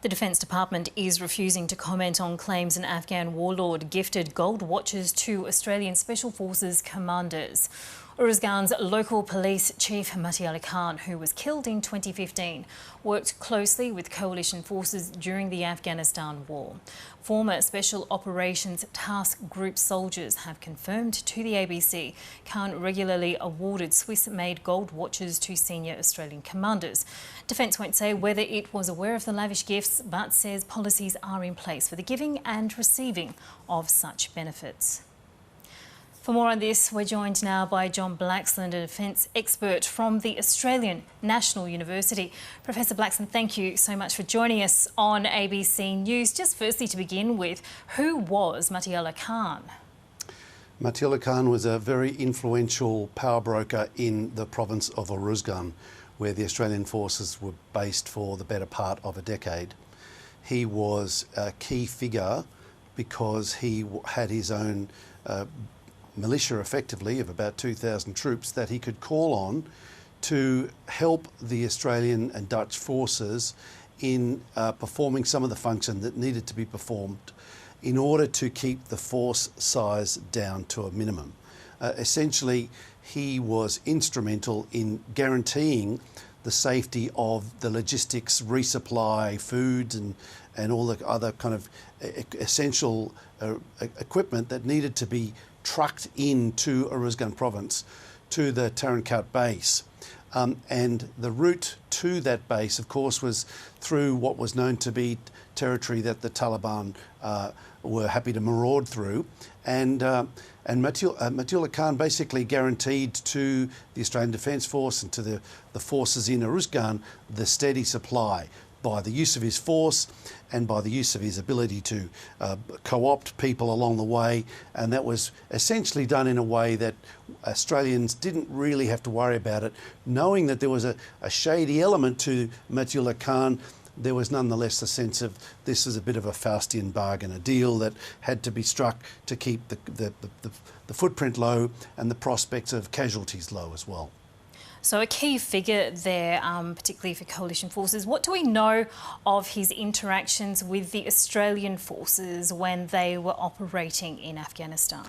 The Defence Department is refusing to comment on claims an Afghan warlord gifted gold watches to Australian Special Forces commanders. Rouzgan's local police chief Muthiah, who was killed in 2015, worked closely with coalition forces during the Afghanistan war. Former Special Operations Task Group soldiers have confirmed to the ABC Khan regularly awarded Swiss-made gold watches to senior Australian commanders. Defence won't say whether it was aware of the lavish gifts, but says policies are in place for the giving and receiving of such benefits. For more on this, we're joined now by John Blaxland, a defence expert from the Australian National University. Professor Blaxland, thank you so much for joining us on ABC News. Just firstly to begin with, who was Muthiah? Muthiah was a very influential power broker in the province of Rouzgan, where the Australian forces were based for the better part of a decade. He was a key figure because he had his own militia, effectively, of about 2,000 troops that he could call on to help the Australian and Dutch forces in performing some of the function that needed to be performed in order to keep the force size down to a minimum. Essentially, he was instrumental in guaranteeing the safety of the logistics, resupply, food and all the other kind of essential equipment that needed to be trucked into Rouzgan province to the Tarankat base. And the route to that base, of course, was through what was known to be territory that the Taliban were happy to maraud through. And Muthiah basically guaranteed to the Australian Defence Force and to the forces in Rouzgan the steady supply by the use of his force and by the use of his ability to co-opt people along the way. And that was essentially done in a way that Australians didn't really have to worry about it. Knowing that there was a shady element to Muthiah, there was nonetheless a sense of this is a bit of a Faustian bargain, a deal that had to be struck to keep the footprint low and the prospects of casualties low as well. So a key figure there, particularly for coalition forces. What do we know of his interactions with the Australian forces when they were operating in Afghanistan?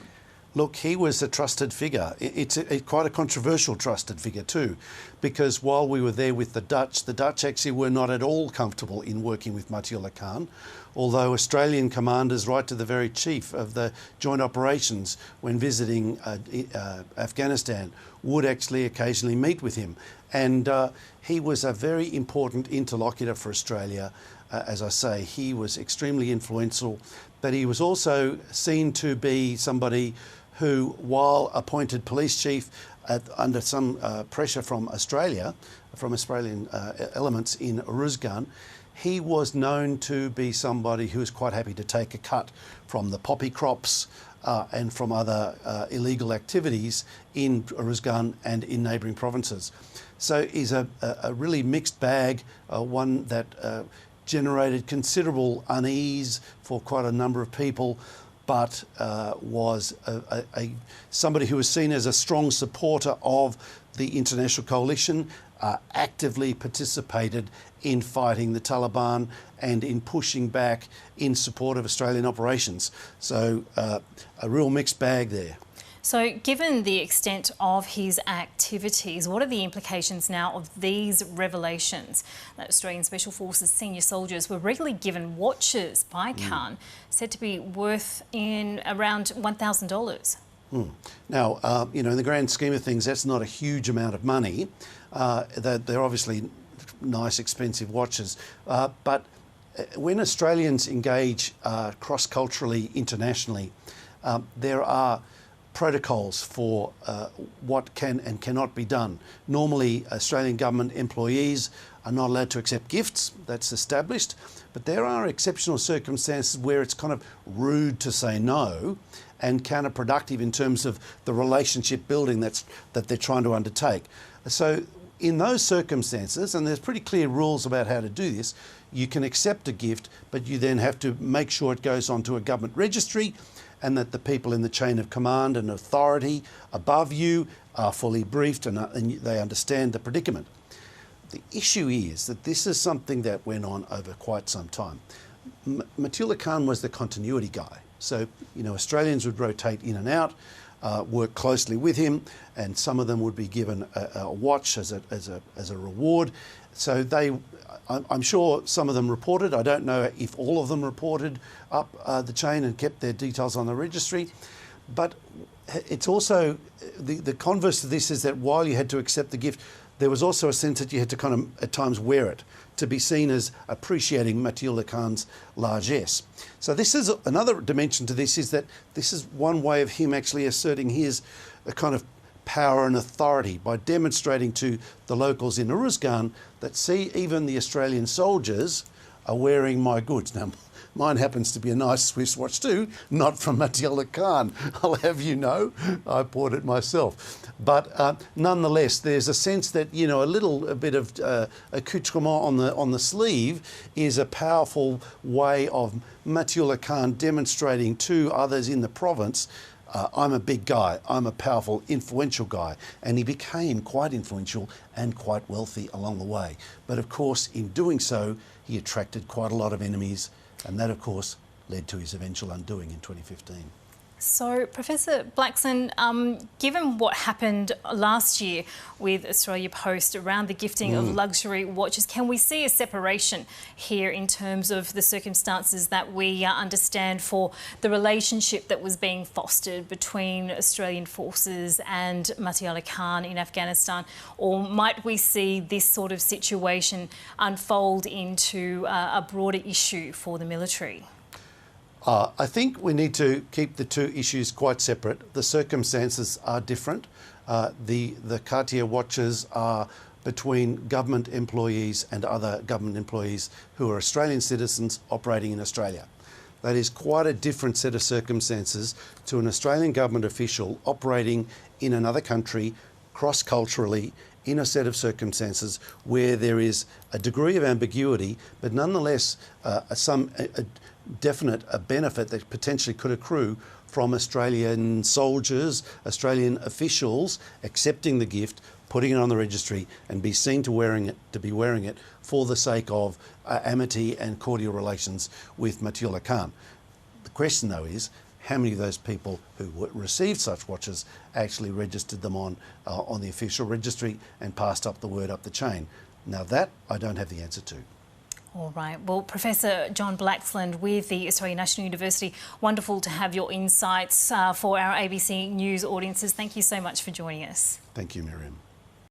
Look, he was a trusted figure. It's quite a controversial trusted figure too, because while we were there with the Dutch actually were not at all comfortable in working with Muthiah, although Australian commanders, right to the very chief of the joint operations when visiting Afghanistan, would actually occasionally meet with him. And he was a very important interlocutor for Australia. As I say, he was extremely influential, but he was also seen to be somebody who, while appointed police chief under some pressure from Australia, from Australian elements in Rouzgan, he was known to be somebody who was quite happy to take a cut from the poppy crops and from other illegal activities in Rouzgan and in neighbouring provinces. So he's a really mixed bag, one that generated considerable unease for quite a number of people, but was somebody who was seen as a strong supporter of the international coalition, actively participated in fighting the Taliban and in pushing back in support of Australian operations. So a real mixed bag there. So given the extent of his activities, what are the implications now of these revelations that Australian Special Forces senior soldiers were regularly given watches by Khan said to be worth in around $1,000? Now, in the grand scheme of things, that's not a huge amount of money. They're obviously nice, expensive watches. But when Australians engage cross-culturally, internationally, there are protocols for what can and cannot be done. Normally, Australian government employees are not allowed to accept gifts. That's established. But there are exceptional circumstances where it's kind of rude to say no and counterproductive in terms of the relationship building that they're trying to undertake. So in those circumstances, and there's pretty clear rules about how to do this, you can accept a gift, but you then have to make sure it goes onto a government registry and that the people in the chain of command and authority above you are fully briefed and they understand the predicament. The issue is that this is something that went on over quite some time. Muthiah Khan was the continuity guy. So, Australians would rotate in and out, work closely with him, and some of them would be given a watch as a reward. So I'm sure some of them reported. I don't know if all of them reported up the chain and kept their details on the registry. But it's also, the converse to this is that while you had to accept the gift, there was also a sense that you had to kind of at times wear it to be seen as appreciating Muthiah Khan's largesse. So this is another dimension to this, is that this is one way of him actually asserting his kind of power and authority by demonstrating to the locals in Rouzgan that, see, even the Australian soldiers are wearing my goods. Now, mine happens to be a nice Swiss watch too, not from Muthiah Khan, I'll have you know. I bought it myself. But nonetheless, there's a sense that, a bit of accoutrement on the sleeve is a powerful way of Muthiah Khan demonstrating to others in the province, I'm a big guy, I'm a powerful, influential guy. And he became quite influential and quite wealthy along the way. But of course, in doing so, he attracted quite a lot of enemies. And that, of course, led to his eventual undoing in 2015. So, Professor Blackson, given what happened last year with Australia Post around the gifting of luxury watches, can we see a separation here in terms of the circumstances that we understand for the relationship that was being fostered between Australian forces and Muthiah Khan in Afghanistan? Or might we see this sort of situation unfold into a broader issue for the military? I think we need to keep the two issues quite separate. The circumstances are different. The Cartier watches are between government employees and other government employees who are Australian citizens operating in Australia. That is quite a different set of circumstances to an Australian government official operating in another country cross-culturally in a set of circumstances where there is a degree of ambiguity, but nonetheless some definite benefit that potentially could accrue from Australian soldiers, Australian officials accepting the gift, putting it on the registry, and be seen to be wearing it for the sake of amity and cordial relations with Muthiah Khan. The question, though, is how many of those people who received such watches actually registered them on the official registry and passed up the word up the chain? Now that I don't have the answer to. All right. Well, Professor John Blaxland with the Australian National University, wonderful to have your insights for our ABC News audiences. Thank you so much for joining us. Thank you, Miriam.